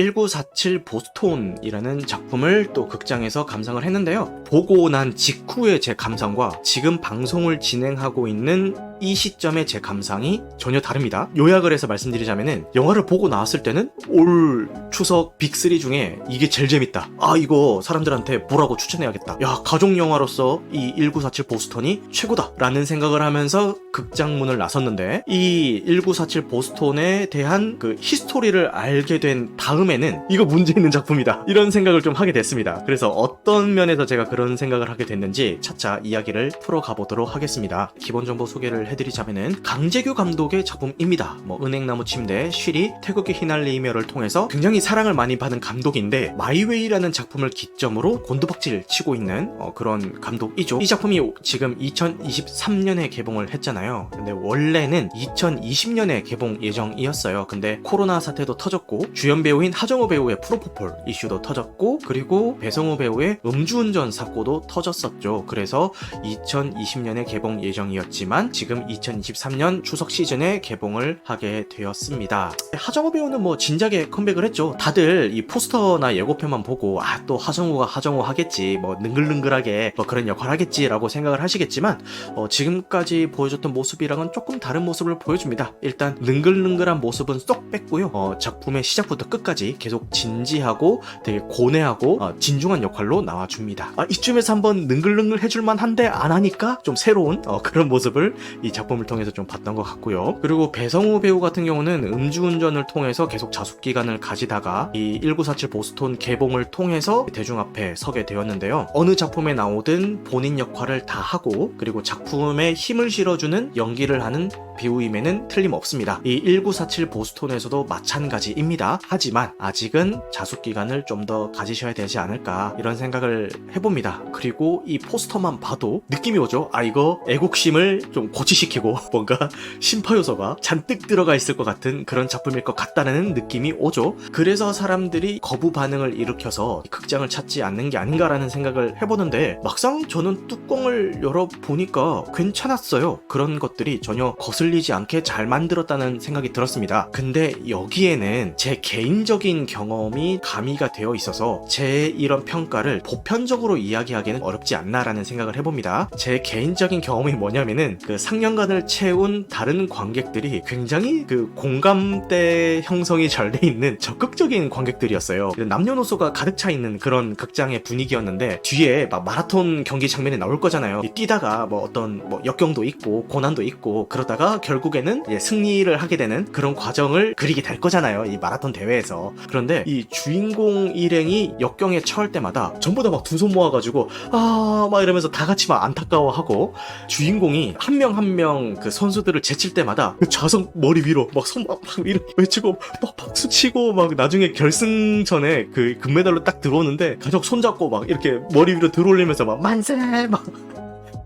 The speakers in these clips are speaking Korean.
1947 보스톤이라는 작품을 또 극장에서 감상을 했는데요. 보고 난 직후의 제 감상과 지금 방송을 진행하고 있는 이 시점의 제 감상이 전혀 다릅니다. 요약을 해서 말씀드리자면은 영화를 보고 나왔을 때는 올 추석 빅3 중에 이게 제일 재밌다. 아, 이거 사람들한테 보라고 추천해야겠다. 야, 가족 영화로서 이 1947 보스톤이 최고다 라는 생각을 하면서 극장문을 나섰는데, 이 1947 보스톤에 대한 그 히스토리를 알게 된 다음에는 이거 문제 있는 작품이다 이런 생각을 좀 하게 됐습니다. 그래서 어떤 면에서 제가 그런 생각을 하게 됐는지 차차 이야기를 풀어가 보도록 하겠습니다. 기본 정보 소개를 해드리자면은 강재규 감독의 작품입니다. 은행나무 침대, 쉬리, 태극기 휘날리며를 통해서 굉장히 사랑을 많이 받은 감독인데, 마이웨이라는 작품을 기점으로 곤두박질 치고 있는 그런 감독이죠. 이 작품이 지금 2023년에 개봉을 했잖아요. 근데 원래는 2020년에 개봉 예정이었어요. 근데 코로나 사태도 터졌고, 주연 배우인 하정우 배우의 프로포폴 이슈도 터졌고, 그리고 배성우 배우의 음주운전 사고도 터졌었죠. 그래서 2020년에 개봉 예정이었지만 지금 2023년 추석 시즌에 개봉을 하게 되었습니다. 하정우 배우는 진작에 컴백을 했죠. 다들 이 포스터나 예고편만 보고 또 하정우가 하정우 하겠지, 능글능글하게 그런 역할 하겠지 라고 생각을 하시겠지만, 지금까지 보여줬던 모습이랑은 조금 다른 모습을 보여줍니다. 일단 능글능글한 모습은 쏙 뺐고요. 작품의 시작부터 끝까지 계속 진지하고 되게 고뇌하고 진중한 역할로 나와줍니다. 이쯤에서 한번 능글능글 해줄만 한데 안 하니까 좀 새로운 그런 모습을 이 작품을 통해서 좀 봤던 것 같고요. 그리고 배성우 배우 같은 경우는 음주운전을 통해서 계속 자숙기간을 가지다가 이 1947 보스톤 개봉을 통해서 대중 앞에 서게 되었는데요. 어느 작품에 나오든 본인 역할을 다 하고, 그리고 작품에 힘을 실어주는 연기를 하는 배우임에는 틀림없습니다. 이 1947 보스톤에서도 마찬가지입니다. 하지만 아직은 자숙기간을 좀 더 가지셔야 되지 않을까 이런 생각을 해봅니다. 그리고 이 포스터만 봐도 느낌이 오죠. 이거 애국심을 좀 고취시키고 뭔가 심파 요소가 잔뜩 들어가 있을 것 같은 그런 작품일 것 같다는 느낌이 오죠. 그래서 사람들이 거부 반응을 일으켜서 극장을 찾지 않는 게 아닌가라는 생각을 해보는데, 막상 저는 뚜껑을 열어보니까 괜찮았어요. 그런 것들이 전혀 거슬리지 않게 잘 만들었다는 생각이 들었습니다. 근데 여기에는 제 개인적인 경험이 가미가 되어 있어서 제 이런 평가를 보편적으로 이야기하기는 어렵지 않나라는 생각을 해봅니다. 제 개인적인 경험이 뭐냐면은 그 상영관을 채운 다른 관객들이 굉장히 그 공감대 형성이 잘 돼 있는 적극적인 관객들이었어요. 남녀노소가 가득 차 있는 그런 극장의 분위기였는데, 뒤에 막 마라톤 경기 장면이 나올 거잖아요. 뛰다가 어떤 역경도 있고 고난도 있고, 그러다가 결국에는 승리를 하게 되는 그런 과정을 그리게 될 거잖아요, 이 마라톤 대회에서. 그런데 이 주인공 일행이 역경에 처할 때마다 전부 다 막 두 손 모아가지고 막 이러면서 다 같이 막 안타까워하고, 주인공이 한 명 한 명 그 선수들을 제칠 때마다 그 좌석 머리 위로 막 손 막 이렇게 외치고 막 박수 치고, 막 나중에 결승전에 그 금메달로 딱 들어오는데 가족 손잡고 막 이렇게 머리 위로 들어올리면서 막 만세 막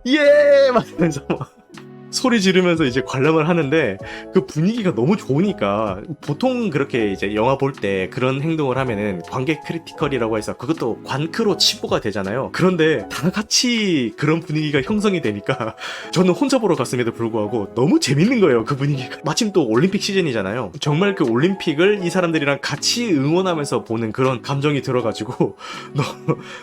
예 막 이러면서 막 소리 지르면서 이제 관람을 하는데, 그 분위기가 너무 좋으니까 보통 그렇게 이제 영화 볼 때 그런 행동을 하면은 관객 크리티컬이라고 해서 그것도 관크로 치부가 되잖아요. 그런데 다 같이 그런 분위기가 형성이 되니까 저는 혼자 보러 갔음에도 불구하고 너무 재밌는 거예요, 그 분위기가. 마침 또 올림픽 시즌이잖아요. 정말 그 올림픽을 이 사람들이랑 같이 응원하면서 보는 그런 감정이 들어가지고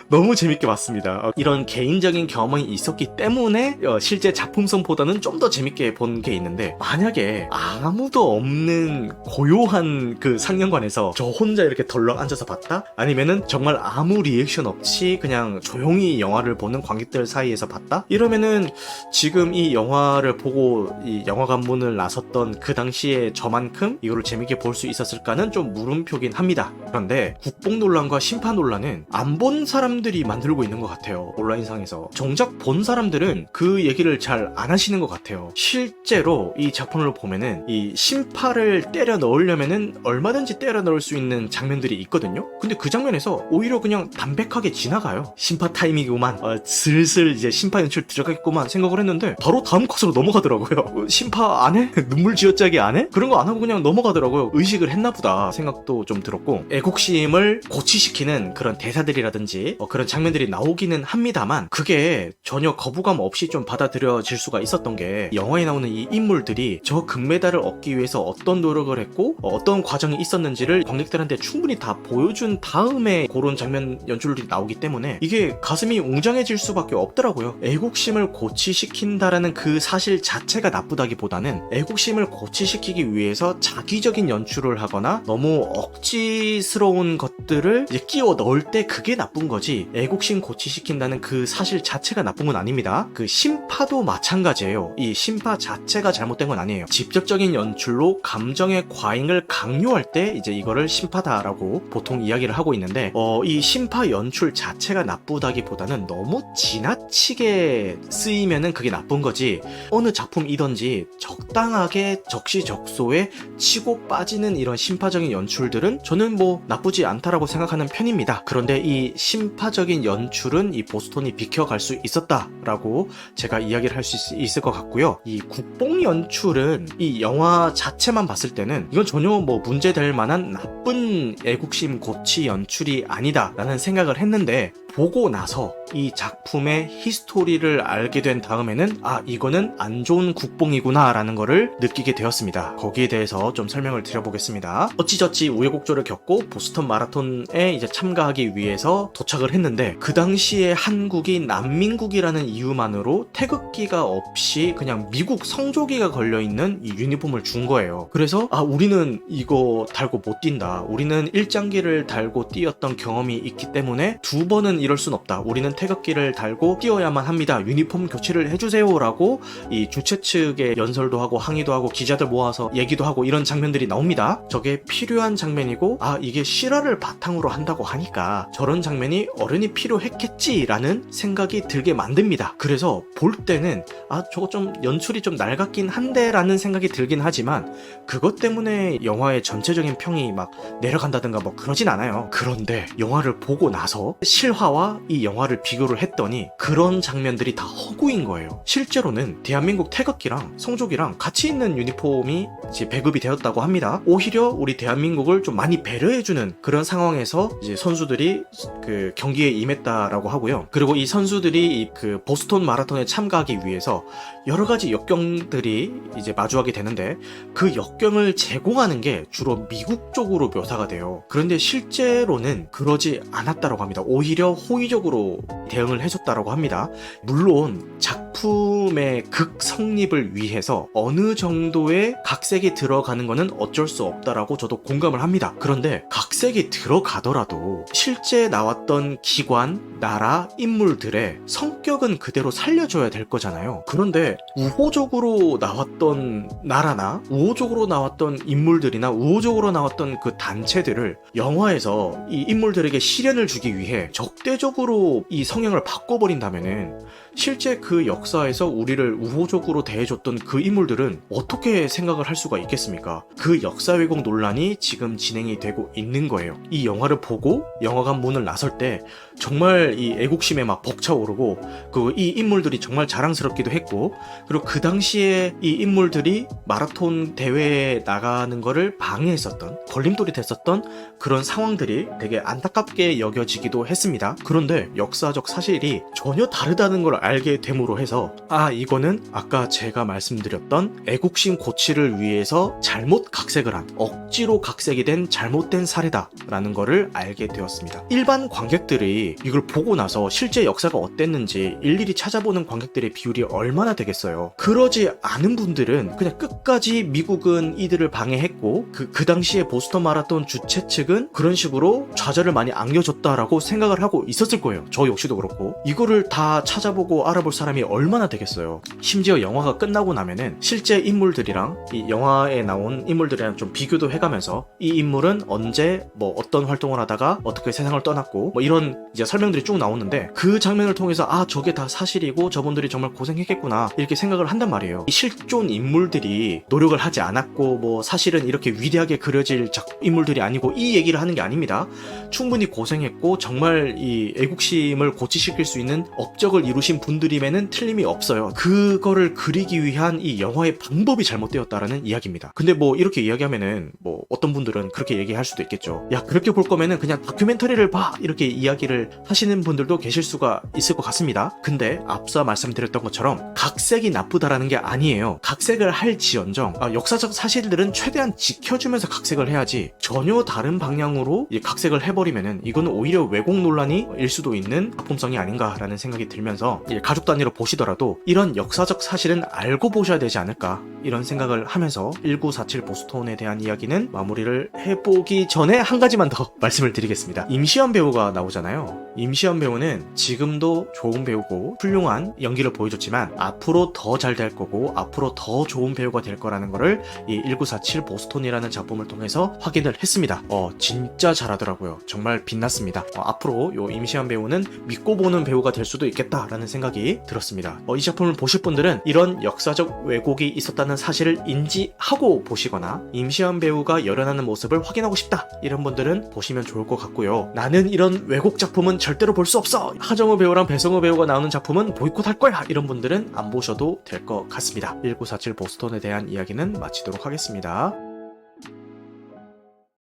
너무 재밌게 봤습니다. 이런 개인적인 경험이 있었기 때문에 실제 작품성보다는 좀 더 재밌게 본 게 있는데, 만약에 아무도 없는 고요한 그 상영관에서 저 혼자 이렇게 덜렁 앉아서 봤다? 아니면은 정말 아무 리액션 없이 그냥 조용히 영화를 보는 관객들 사이에서 봤다? 이러면은 지금 이 영화를 보고 이 영화관 문을 나섰던 그 당시에 저만큼 이거를 재밌게 볼 수 있었을까는 좀 물음표긴 합니다. 그런데 국뽕 논란과 심판 논란은 안 본 사람들이 만들고 있는 것 같아요, 온라인상에서. 정작 본 사람들은 그 얘기를 잘 안 하시는 것 같아요. 실제로 이 작품을 보면은 이 심파를 때려 넣으려면은 얼마든지 때려 넣을 수 있는 장면들이 있거든요. 근데 그 장면에서 오히려 그냥 담백하게 지나가요. 심파 타이밍이구만, 슬슬 이제 심파 연출 들어가겠구만 생각을 했는데 바로 다음 컷으로 넘어가더라고요. 심파 안 해? 눈물 쥐어짜기 안 해? 그런 거 안 하고 그냥 넘어가더라고요. 의식을 했나 보다 생각도 좀 들었고, 애국심을 고취시키는 그런 대사들이라든지 그런 장면들이 나오기는 합니다만, 그게 전혀 거부감 없이 좀 받아들여질 수가 있었던 게, 때 영화에 나오는 이 인물들이 저 금메달을 얻기 위해서 어떤 노력을 했고 어떤 과정이 있었는지를 관객들한테 충분히 다 보여준 다음에 그런 장면 연출들이 나오기 때문에 이게 가슴이 웅장해질 수밖에 없더라고요. 애국심을 고취시킨다라는 그 사실 자체가 나쁘다기보다는 애국심을 고취시키기 위해서 자기적인 연출을 하거나 너무 억지스러운 것들을 이제 끼워 넣을 때 그게 나쁜 거지, 애국심 고취시킨다는 그 사실 자체가 나쁜 건 아닙니다. 그 심파도 마찬가지예요. 이 심파 자체가 잘못된 건 아니에요. 직접적인 연출로 감정의 과잉을 강요할 때 이제 이거를 심파다라고 보통 이야기를 하고 있는데 이 심파 연출 자체가 나쁘다기보다는 너무 지나치게 쓰이면은 그게 나쁜 거지, 어느 작품이든지 적당하게 적시적소에 치고 빠지는 이런 심파적인 연출들은 저는 뭐 나쁘지 않다라고 생각하는 편입니다. 그런데 이 심파적인 연출은 이 보스톤이 비켜갈 수 있었다라고 제가 이야기를 할 수 있을 것 같고요. 이 국뽕 연출은 이 영화 자체만 봤을 때는 이건 전혀 뭐 문제될 만한 나쁜 애국심 고취 연출이 아니다라는 생각을 했는데, 보고 나서 이 작품의 히스토리를 알게 된 다음에는 이거는 안 좋은 국뽕이구나 라는 거를 느끼게 되었습니다. 거기에 대해서 좀 설명을 드려보겠습니다. 어찌저찌 우여곡절을 겪고 보스턴 마라톤에 이제 참가하기 위해서 도착을 했는데, 그 당시에 한국이 난민국이라는 이유만으로 태극기가 없이 그냥 미국 성조기가 걸려있는 이 유니폼을 준 거예요. 그래서 우리는 이거 달고 못 뛴다, 우리는 일장기를 달고 뛰었던 경험이 있기 때문에 두 번은 이럴 순 없다, 우리는 태극기를 달고 뛰어야만 합니다, 유니폼 교체를 해주세요 라고 이 주최 측에 연설도 하고 항의도 하고 기자들 모아서 얘기도 하고 이런 장면들이 나옵니다. 저게 필요한 장면이고 이게 실화를 바탕으로 한다고 하니까 저런 장면이 어른이 필요했겠지라는 생각이 들게 만듭니다. 그래서 볼 때는 저거 좀 연출이 좀 낡았긴 한데 라는 생각이 들긴 하지만 그것 때문에 영화의 전체적인 평이 막 내려간다든가 뭐 그러진 않아요. 그런데 영화를 보고 나서 실화와 이 영화를 비교를 했더니 그런 장면들이 다 허구인 거예요. 실제로는 대한민국 태극기랑 성조기랑 같이 있는 유니폼이 이제 배급이 되었다고 합니다. 오히려 우리 대한민국을 좀 많이 배려해주는 그런 상황에서 이제 선수들이 그 경기에 임했다라고 하고요. 그리고 이 선수들이 그 보스턴 마라톤에 참가하기 위해서 여러 가지 역경들이 이제 마주하게 되는데, 그 역경을 제공하는 게 주로 미국 쪽으로 묘사가 돼요. 그런데 실제로는 그러지 않았다고 합니다. 오히려 호의적으로 대응을 해줬다라고 합니다. 물론 작품의 극성립을 위해서 어느 정도의 각색이 들어가는 거는 어쩔 수 없다라고 저도 공감을 합니다. 그런데 각색이 들어가더라도 실제 나왔던 기관, 나라, 인물들의 성격은 그대로 살려줘야 될 거잖아요. 그런데 우호적으로 나왔던 나라나 우호적으로 나왔던 인물들이나 우호적으로 나왔던 그 단체들을 영화에서 이 인물들에게 시련을 주기 위해 적대적으로 이 성향을 바꿔버린다면은 실제 그 역사에서 우리를 우호적으로 대해줬던 그 인물들은 어떻게 생각을 할 수가 있겠습니까? 그 역사 왜곡 논란이 지금 진행이 되고 있는 거예요. 이 영화를 보고 영화관 문을 나설 때 정말 이 애국심에 막 벅차오르고, 그 이 인물들이 정말 자랑스럽기도 했고, 그리고 그 당시에 이 인물들이 마라톤 대회에 나가는 거를 방해했었던, 걸림돌이 됐었던 그런 상황들이 되게 안타깝게 여겨지기도 했습니다. 그런데 역사적 사실이 전혀 다르다는 걸 알게 됨으로 해서 이거는 아까 제가 말씀드렸던 애국심 고취를 위해서 잘못 각색을 한, 억지로 각색이 된 잘못된 사례다라는 거를 알게 되었습니다. 일반 관객들이 이걸 보고 나서 실제 역사가 어땠는지 일일이 찾아보는 관객들의 비율이 얼마나 되겠어요. 그러지 않은 분들은 그냥 끝까지 미국은 이들을 방해했고 그 당시에 보스턴 마라톤 주최 측은 그런 식으로 좌절을 많이 안겨줬다라고 생각을 하고 있었을 거예요. 저 역시도 그렇고. 이거를 다 찾아보고 알아볼 사람이 얼마나 되겠어요. 심지어 영화가 끝나고 나면은 실제 인물들이랑 이 영화에 나온 인물들이랑 좀 비교도 해가면서 이 인물은 언제 뭐 어떤 활동을 하다가 어떻게 세상을 떠났고 뭐 이런 이제 설명들이 쭉 나오는데, 그 장면을 통해서 저게 다 사실이고 저분들이 정말 고생했겠구나 이렇게 생각을 한단 말이에요. 이 실존 인물들이 노력을 하지 않았고 뭐 사실은 이렇게 위대하게 그려질 인물들이 아니고 이 얘기를 하는 게 아닙니다. 충분히 고생했고 정말 이 애국심을 고취시킬 수 있는 업적을 이루신 분들임에는 틀림이 없어요. 그거를 그리기 위한 이 영화의 방법이 잘못되었다라는 이야기입니다. 근데 뭐 이렇게 이야기하면은 뭐 어떤 분들은 그렇게 얘기할 수도 있겠죠. 야, 그렇게 볼 거면은 그냥 다큐멘터리를 봐, 이렇게 이야기를 하시는 분들도 계실 수가 있을 것 같습니다. 근데 앞서 말씀드렸던 것처럼 각색이 각색이 나쁘다라는 게 아니에요. 각색을 할지언정 역사적 사실들은 최대한 지켜주면서 각색을 해야지 전혀 다른 방향으로 각색을 해버리면은 이거는 오히려 왜곡 논란이 일 수도 있는 작품성이 아닌가라는 생각이 들면서 가족 단위로 보시더라도 이런 역사적 사실은 알고 보셔야 되지 않을까 이런 생각을 하면서 1947 보스톤에 대한 이야기는 마무리를 해보기 전에 한 가지만 더 말씀을 드리겠습니다. 임시완 배우가 나오잖아요. 임시완 배우는 지금도 좋은 배우고 훌륭한 연기를 보여줬지만 앞으로 더 잘 될 거고 앞으로 더 좋은 배우가 될 거라는 거를 이 1947 보스톤이라는 작품을 통해서 확인을 했습니다. 진짜 잘하더라고요. 정말 빛났습니다. 앞으로 요 임시완 배우는 믿고 보는 배우가 될 수도 있겠다라는 생각이 들었습니다. 이 작품을 보실 분들은 이런 역사적 왜곡이 있었다는 사실을 인지하고 보시거나 임시완 배우가 열연하는 모습을 확인하고 싶다 이런 분들은 보시면 좋을 것 같고요. 나는 이런 왜곡 작품은 절대로 볼 수 없어, 하정우 배우랑 배성우 배우가 나오는 작품은 보이콧할 거야, 이런 분들은 안 보셔도 될 것 같습니다. 1947 보스톤에 대한 이야기는 마치도록 하겠습니다.